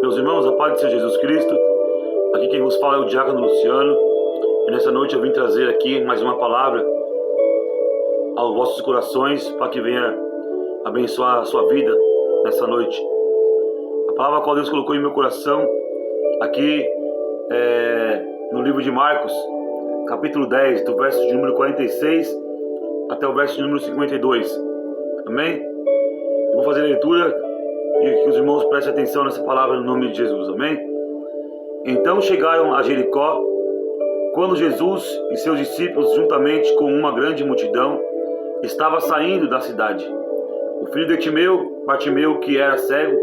Meus irmãos, a paz do Senhor Jesus Cristo, aqui quem vos fala é o Diácono Luciano, e nessa noite eu vim trazer aqui mais uma palavra aos vossos corações, para que venha abençoar a sua vida nessa noite. A palavra a qual Deus colocou em meu coração, aqui no livro de Marcos, capítulo 10, do verso de número 46 até o verso de número 52. Amém? Eu vou fazer a leitura e que os irmãos prestem atenção nessa palavra no nome de Jesus. Amém? Então chegaram a Jericó, quando Jesus e seus discípulos, juntamente com uma grande multidão, estava saindo da cidade. O filho de Timeu, Bartimeu, que era cego,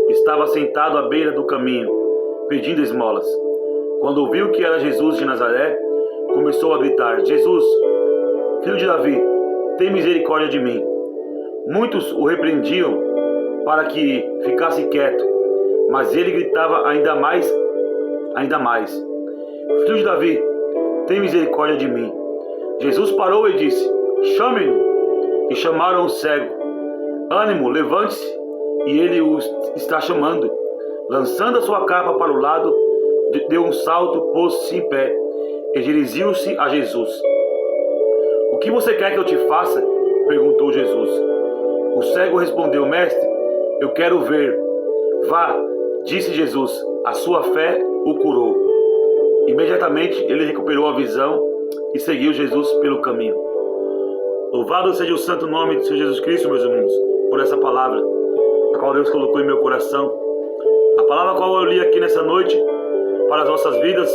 estava sentado à beira do caminho, pedindo esmolas. Quando ouviu que era Jesus de Nazaré, começou a gritar: Jesus, filho de Davi, tem misericórdia de mim. Muitos o repreendiam para que ficasse quieto, mas ele gritava ainda mais: Filho de Davi, tem misericórdia de mim. Jesus parou e disse: Chame-no. E chamaram o cego. Ânimo, levante-se, e ele o está chamando. Lançando a sua capa para o lado, deu um salto, pôs-se em pé e dirigiu-se a Jesus. O que você quer que eu te faça? Perguntou Jesus. O cego respondeu: Mestre, eu quero ver. Vá, disse Jesus, a sua fé o curou. Imediatamente ele recuperou a visão e seguiu Jesus pelo caminho. Louvado seja o santo nome do Senhor Jesus Cristo, meus irmãos, por essa palavra, a qual Deus colocou em meu coração. A palavra a qual eu li aqui nessa noite, para as nossas vidas,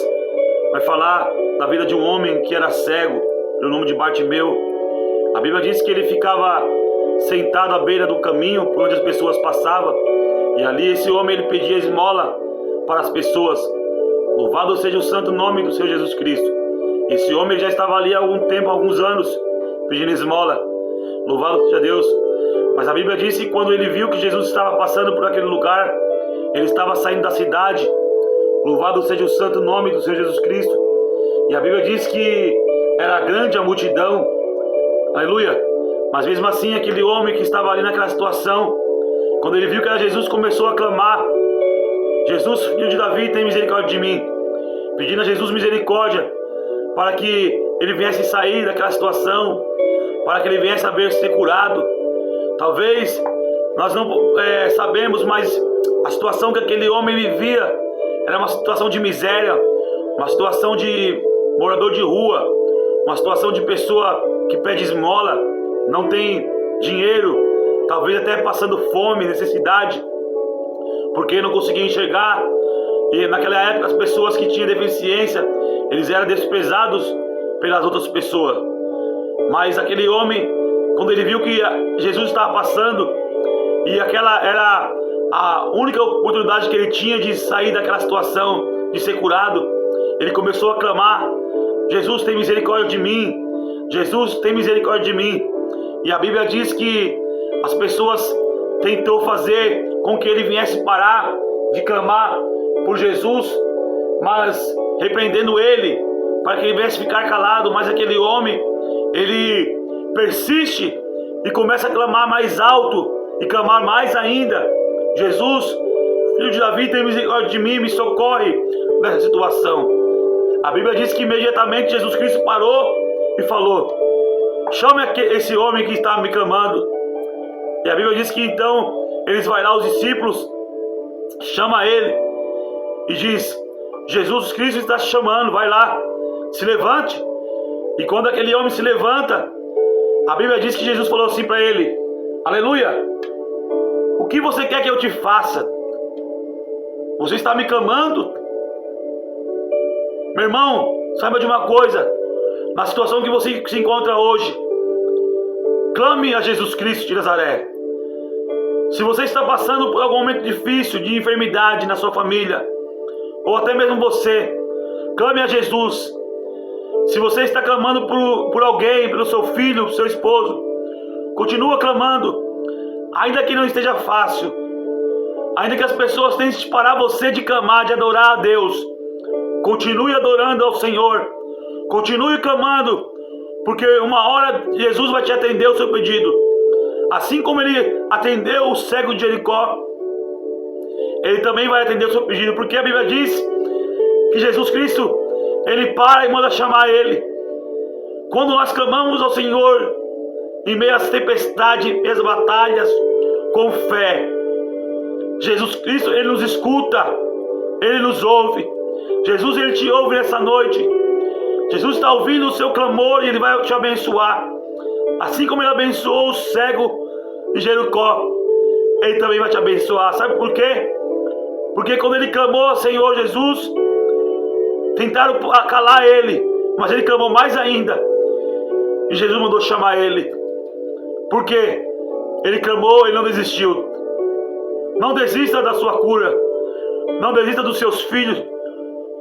vai falar da vida de um homem que era cego, pelo nome de Bartimeu. A Bíblia diz que ele ficava sentado à beira do caminho, por onde as pessoas passavam, e ali esse homem ele pedia esmola para as pessoas. Louvado seja o santo nome do Senhor Jesus Cristo. Esse homem já estava ali há algum tempo, há alguns anos, pedindo esmola. Louvado seja Deus. Mas a Bíblia diz que quando ele viu que Jesus estava passando por aquele lugar, ele estava saindo da cidade. Louvado seja o santo nome do Senhor Jesus Cristo. E a Bíblia diz que era grande a multidão. Aleluia. Mas mesmo assim, aquele homem que estava ali naquela situação, quando ele viu que era Jesus, começou a clamar: Jesus, filho de Davi, tem misericórdia de mim. Pedindo a Jesus misericórdia, para que ele viesse sair daquela situação, para que ele viesse a ver ser curado. Talvez nós não sabemos, mas a situação que aquele homem vivia era uma situação de miséria, uma situação de morador de rua, uma situação de pessoa que pede esmola, não tem dinheiro, talvez até passando fome, necessidade, porque não conseguia enxergar. E naquela época as pessoas que tinham deficiência, eles eram desprezados pelas outras pessoas. Mas aquele homem, quando ele viu que Jesus estava passando, e aquela era a única oportunidade que ele tinha de sair daquela situação, de ser curado, ele começou a clamar: Jesus, tem misericórdia de mim. Jesus, tem misericórdia de mim. E a Bíblia diz que as pessoas tentou fazer com que ele viesse parar de clamar por Jesus, mas repreendendo ele, para que ele viesse ficar calado. Mas aquele homem, ele persiste e começa a clamar mais alto e clamar mais ainda: Jesus, filho de Davi, tem misericórdia de mim, me socorre nessa situação. A Bíblia diz que imediatamente Jesus Cristo parou e falou: chame esse homem que está me clamando. E a Bíblia diz que então eles vão lá, os discípulos, chama ele e diz: Jesus Cristo está te chamando, vai lá, se levante. E quando aquele homem se levanta, a Bíblia diz que Jesus falou assim para ele: aleluia, o que você quer que eu te faça? Você está me clamando? Meu irmão, saiba de uma coisa: na situação que você se encontra hoje, clame a Jesus Cristo de Nazaré. Se você está passando por algum momento difícil de enfermidade na sua família, ou até mesmo você, clame a Jesus. Se você está clamando por alguém, pelo seu filho, pelo seu esposo, continua clamando, ainda que não esteja fácil, ainda que as pessoas tentem te parar você de clamar, de adorar a Deus, continue adorando ao Senhor, continue clamando, porque uma hora Jesus vai te atender o seu pedido. Assim como ele atendeu o cego de Jericó, Ele também vai atender o seu pedido, porque a Bíblia diz que Jesus Cristo, Ele para e manda chamar Ele. Quando nós clamamos ao Senhor, em meio às tempestades, em meio às batalhas, com fé, Jesus Cristo, Ele nos escuta, Ele nos ouve. Jesus, Ele te ouve nessa noite. Jesus está ouvindo o seu clamor e Ele vai te abençoar. Assim como Ele abençoou o cego de Jericó, Ele também vai te abençoar. Sabe por quê? Porque quando Ele clamou ao Senhor Jesus, tentaram calar Ele, mas Ele clamou mais ainda. E Jesus mandou chamar Ele. Por quê? Ele clamou e não desistiu. Não desista da sua cura. Não desista dos seus filhos.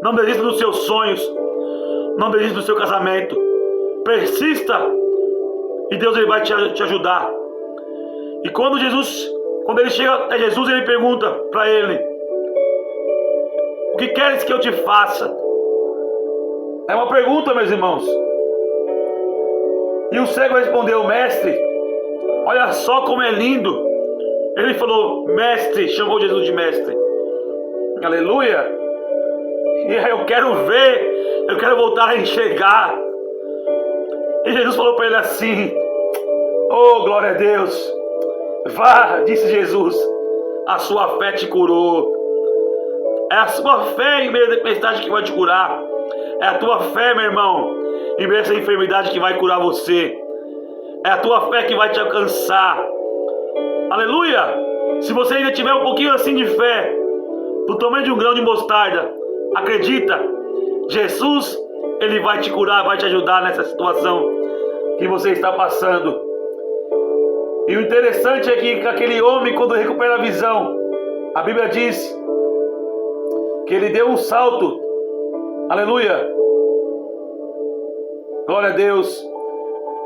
Não desista dos seus sonhos. Não desista do seu casamento. Persista. E Deus, Ele vai te ajudar. E quando ele chega até Jesus, Ele pergunta para ele: o que queres que eu te faça? É uma pergunta, meus irmãos. E o cego respondeu: mestre, olha só como é lindo. Ele falou: mestre, chamou Jesus de mestre. Aleluia. E eu quero ver, eu quero voltar a enxergar. E Jesus falou para ele assim: oh, glória a Deus. Vá, disse Jesus, a sua fé te curou. É a sua fé em meio à tempestade que vai te curar. É a tua fé, meu irmão, em meio a essa enfermidade que vai curar você. É a tua fé que vai te alcançar. Aleluia. Se você ainda tiver um pouquinho assim de fé, do tamanho de um grão de mostarda, acredita, Jesus, Ele vai te curar, vai te ajudar nessa situação que você está passando. E o interessante é que aquele homem, quando recupera a visão, a Bíblia diz que ele deu um salto. Aleluia. Glória a Deus.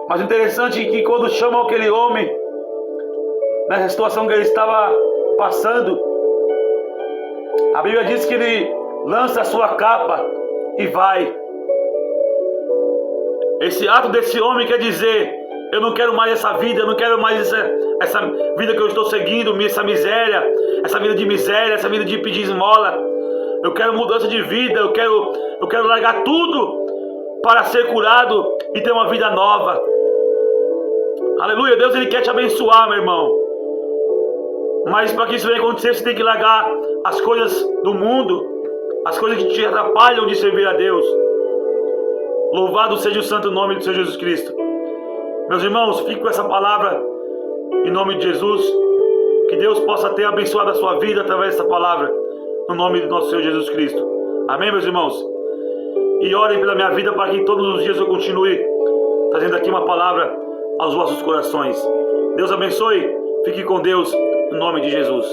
Mas o interessante é que quando chamam aquele homem, nessa situação que ele estava passando, a Bíblia diz que ele lança a sua capa e vai. Esse ato desse homem quer dizer: eu não quero mais essa vida, eu não quero mais essa vida que eu estou seguindo, essa miséria, essa vida de miséria, essa vida de pedir esmola. Eu quero mudança de vida, eu quero largar tudo para ser curado e ter uma vida nova. Aleluia. Deus, Ele quer te abençoar, meu irmão. Mas para que isso venha acontecer, você tem que largar as coisas do mundo, as coisas que te atrapalham de servir a Deus. Louvado seja o santo nome do Senhor Jesus Cristo. Meus irmãos, fique com essa palavra em nome de Jesus. Que Deus possa ter abençoado a sua vida através dessa palavra, no nome do nosso Senhor Jesus Cristo. Amém, meus irmãos? E orem pela minha vida para que todos os dias eu continue trazendo aqui uma palavra aos vossos corações. Deus abençoe. Fique com Deus, no nome de Jesus.